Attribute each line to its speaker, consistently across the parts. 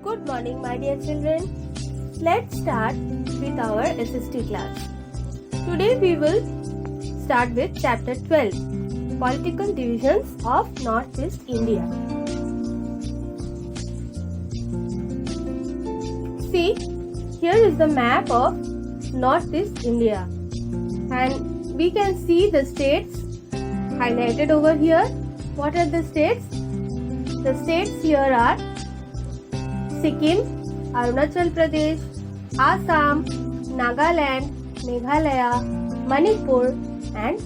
Speaker 1: Good morning, my dear children. Let's start with our SST class. Today we will start with chapter 12, Political Divisions of Northeast India. See, here is the map of Northeast India, and we can see the states highlighted over here. What are the states? The states here are Sikkim, Arunachal Pradesh, Assam, Nagaland, Meghalaya, Manipur and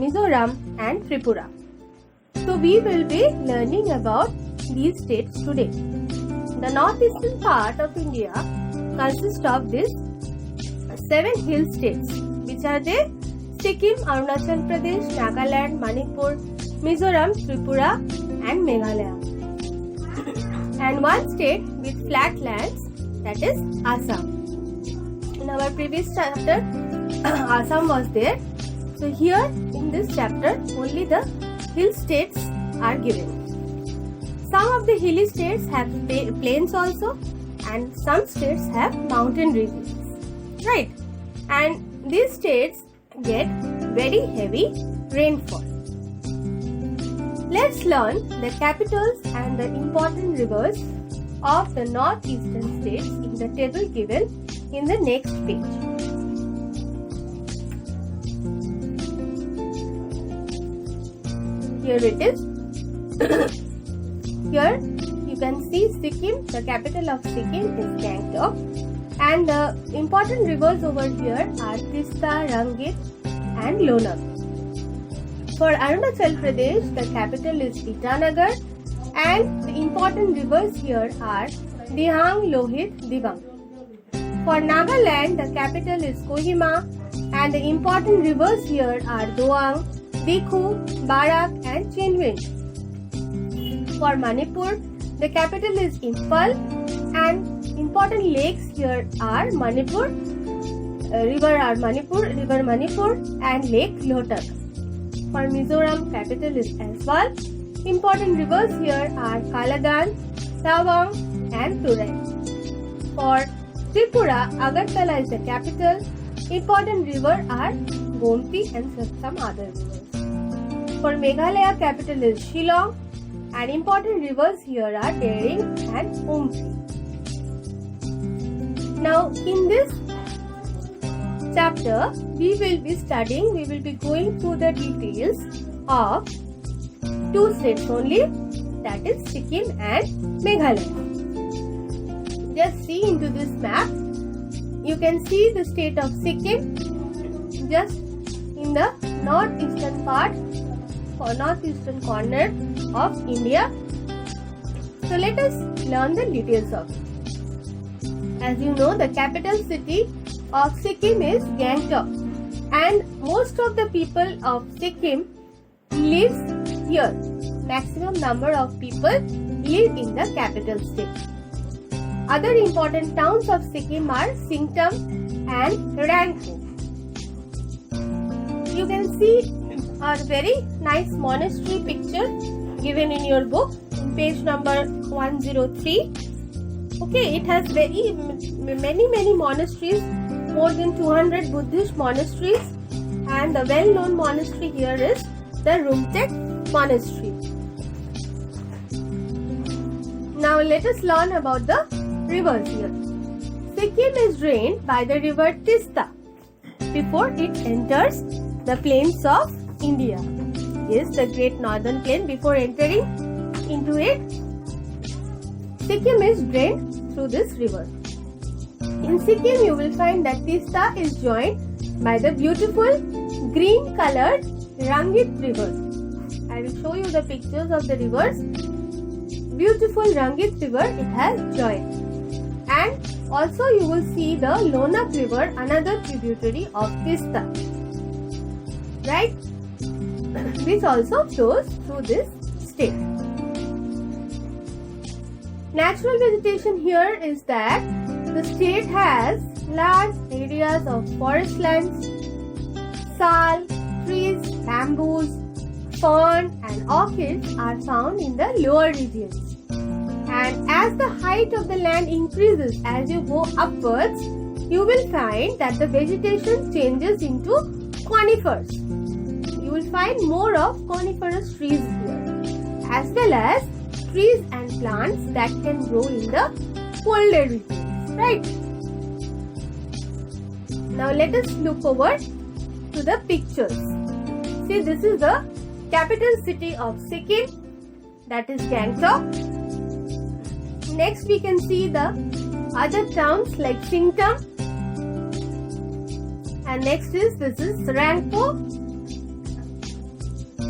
Speaker 1: Mizoram and Tripura. So we will be learning about these states today. The northeastern part of India consists of these 7 hill states, which are the Sikkim, Arunachal Pradesh, Nagaland, Manipur, Mizoram, Tripura and Meghalaya. And one state with flat lands, that is Assam. In our previous chapter, Assam was there. So here in this chapter, only the hill states are given. Some of the hilly states have plains also, and some states have mountain regions. Right? And these states get very heavy rainfall. Let's learn the capitals and the important rivers of the northeastern states in the table given in the next page. Here it is. Here you can see Sikkim. The capital of Sikkim is Gangtok, and the important rivers over here are Tista, Rangit and Lonak. For Arunachal Pradesh, the capital is Itanagar, and the important rivers here are Dihang, Lohit, Dibang. For Nagaland, the capital is Kohima, and the important rivers here are Doang, Dikhu, Barak and Chenwen. For Manipur, the capital is Imphal, and important lakes here are River Manipur and Lake Lotak. For Mizoram, capital is Aizawl. Important rivers here are Kalagan, Tawang and Turai. For Tripura, Agartala is the capital. Important rivers are Gomti and some other rivers. For Meghalaya, capital is Shillong, and important rivers here are Dering and Umfi. Now in this chapter, we will be going through the details of 2 states only, that is Sikkim and Meghalaya. Just see into this map. You can see the state of Sikkim just in the northeastern part or northeastern corner of India. So let us learn the details of it. As you know, the capital city of Sikkim is Gangtok, and most of the people of Sikkim lives here. Maximum number of people live in the capital city. Other important towns of Sikkim are Singtam and Rangpo. You can see a very nice monastery picture given in your book in page number 103. Okay, it has many monasteries, more than 200 Buddhist monasteries, and the well-known monastery here is the Rumtek monastery. Now let us learn about the rivers here. Sikkim is drained by the river Tista before it enters the plains of India. Yes, the Great Northern Plain. Before entering into it, Sikkim is drained through this river. In Sikkim, you will find that Tista is joined by the beautiful green colored Rangit river. I will show you the pictures of the rivers. Beautiful Rangit river it has joined. And also you will see the Lonak river, another tributary of Tista. Right? This also flows through this state. Natural vegetation here is that the state has large areas of forest lands, sal, trees, bamboos, fern and orchids are found in the lower regions. And as the height of the land increases as you go upwards, you will find that the vegetation changes into conifers. You will find more of coniferous trees here, as well as trees and plants that can grow in the colder regions, right? Now let us look over to the pictures. See, this is the capital city of Sikkim, that is Gangtok. Next we can see the other towns like Singtam, and next is Rangpo.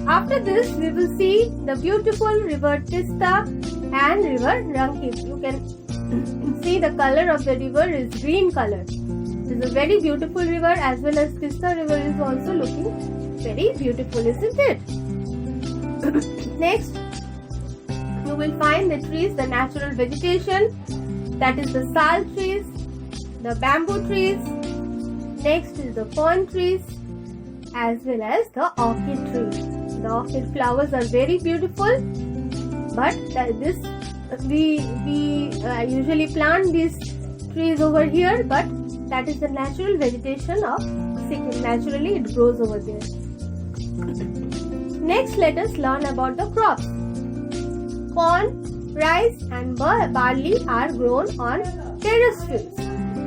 Speaker 1: After this we will see the beautiful river Tista and river Rangkip. You can see the color of the river is green color. It is a very beautiful river, as well as Tista river is also looking very beautiful, isn't it? Next, you will find the trees, the natural vegetation, that is the sal trees, the bamboo trees. Next is the fern trees, as well as the orchid trees. The orchid flowers are very beautiful, but we usually plant these trees over here, but that is the natural vegetation of Sikkim. Naturally, it grows over there. Next, let us learn about the crops. Corn, rice and barley are grown on terrace fields.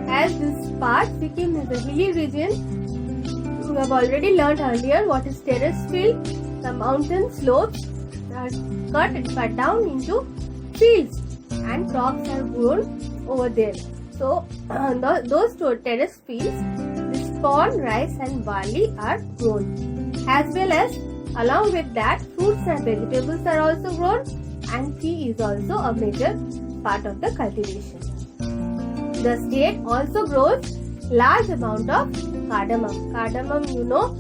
Speaker 1: As this part, Sikkim is a hilly region. We have already learned earlier what is terrace field. The mountain slopes are cut down into fields, and crops are grown over there. So, those two terrace fields, this corn, rice and barley are grown. As well as, along with that, fruits and vegetables are also grown, and tea is also a major part of the cultivation. The state also grows large amount of cardamom. Cardamom, you know,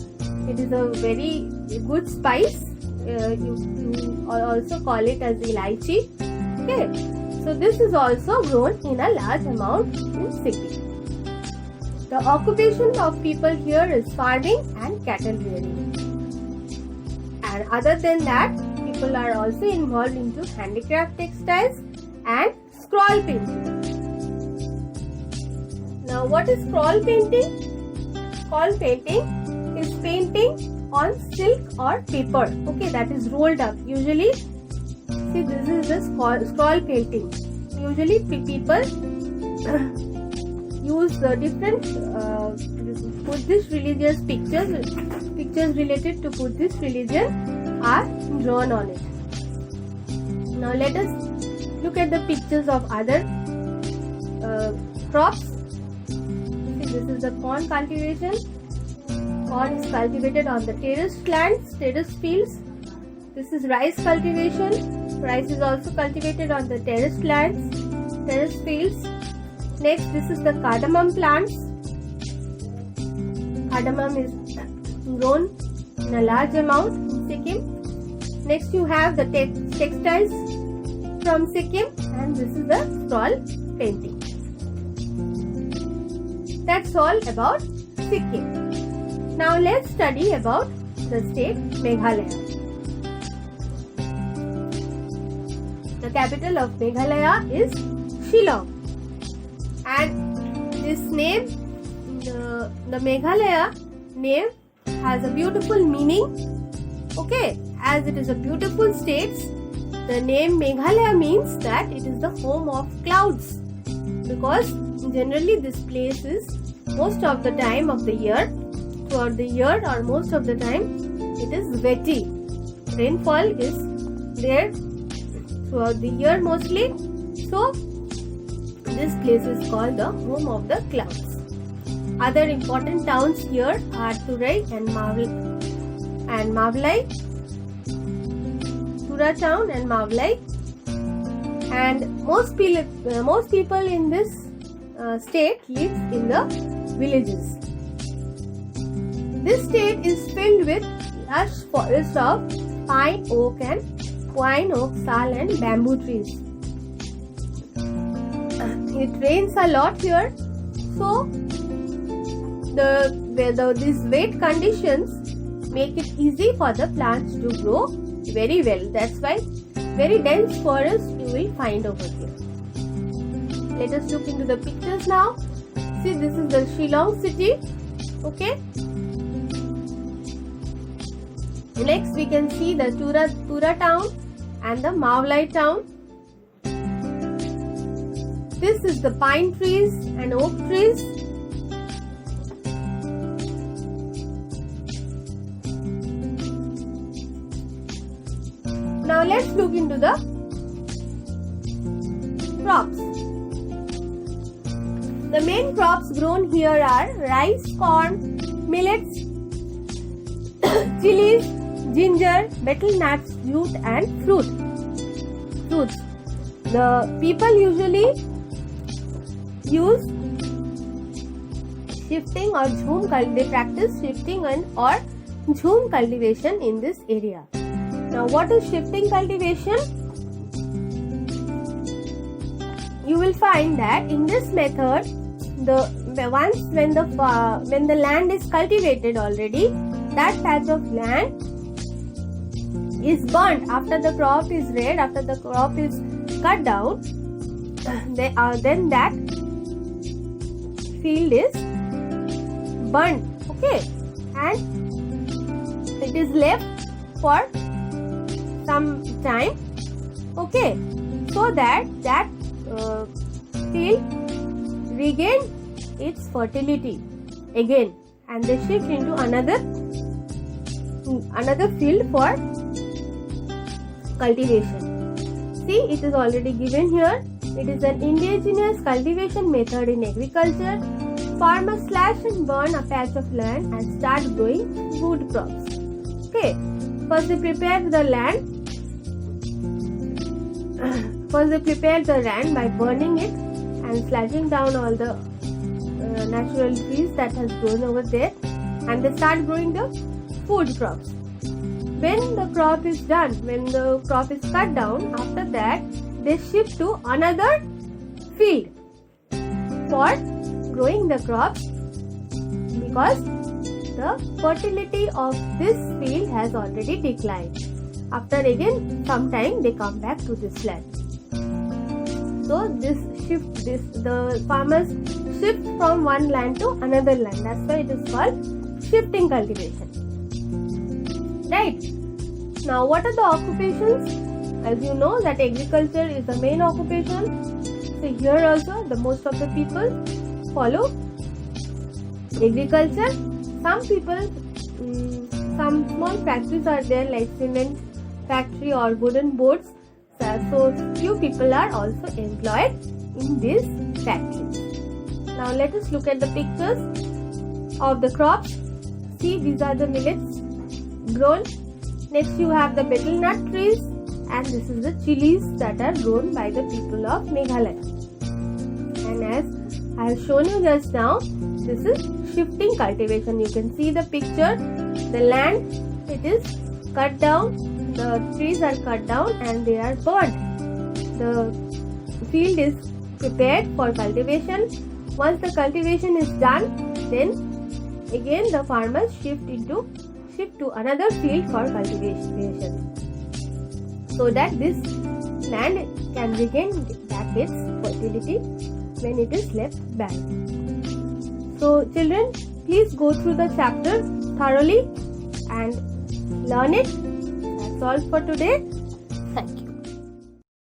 Speaker 1: it is a very good spice. You also call it as elaichi. Okay. So this is also grown in a large amount in Sikkim. The occupation of people here is farming and cattle rearing. And other than that, people are also involved into handicraft textiles and scroll painting. Now what is scroll painting? Scroll painting is painting on silk or paper. Okay, that is rolled up. Usually, see, this is the scroll painting. Usually people use the different Buddhist religious pictures related to Buddhist religion are drawn on it. Now let us look at the pictures of other crops. See, this is the corn cultivation. Corn is cultivated on the terraced lands, terraced fields. This is rice cultivation. Rice is also cultivated on the terraced lands, terraced fields. Next, this is the cardamom plants. Cardamom is grown in a large amount in Sikkim. Next, you have the textiles from Sikkim, and this is the scroll painting. That's all about Sikkim. Now let's study about the state Meghalaya. The capital of Meghalaya is Shillong, and this name, the Meghalaya name has a beautiful meaning. Okay, as it is a beautiful state, the name Meghalaya means that it is the home of clouds, because generally this place is most of the time of the year, throughout the year or most of the time, it is wetty. Rainfall is there throughout the year mostly. So this place is called the home of the clouds. Other important towns here are Turai and Mavlai. Tura town and Mavlai. And most people in this state live in the villages. This state is filled with lush forest of pine, oak, sal and bamboo trees. It rains a lot here, so these wet conditions make it easy for the plants to grow very well. That's why very dense forests you will find over here. Let us look into the pictures now. See, this is the Shillong city. Okay. Next we can see the Tura town and the Mawlai town. This is the pine trees and oak trees. Now let's look into the crops. The main crops grown here are rice, corn, millets, chilies, ginger, betel nuts, jute and fruits. The people usually use shifting or jhum, they practice shifting or jhum cultivation in this area. Now what is shifting cultivation? You will find that in this method, when the land is cultivated already, that patch of land is burnt after the crop is red, after the crop is cut down. Then that field is burnt, okay, and it is left for some time, okay, so that field regain its fertility again, and they shift into another field for cultivation. See, it is already given here. It is an indigenous cultivation method in agriculture. Farmers slash and burn a patch of land and start growing food crops. Okay, first they prepare the land. By burning it and slashing down all the natural trees that has grown over there, and they start growing the food crops. When the crop is done, when the crop is cut down, after that they shift to another field for growing the crops, because the fertility of this field has already declined. After again some time they come back to this land. So the farmers shift from one land to another land. That's why it is called shifting cultivation. Right. Now what are the occupations? As you know that agriculture is the main occupation. So here also the most of the people follow agriculture. Some people, some small factories are there like cement factory or wooden boards. So few people are also employed in these factories. Now let us look at the pictures of the crops. See, these are the millets grown. Next you have the betel nut trees, and this is the chilies that are grown by the people of Meghalaya. And as I have shown you just now, this is shifting cultivation. You can see the picture. The land, it is cut down. The trees are cut down and they are burnt. The field is prepared for cultivation. Once the cultivation is done, then again the farmers shift to another field for cultivation, so that this land can regain back its fertility when it is left barren. So children, please go through the chapter thoroughly and learn it. That's all for today. Thank you.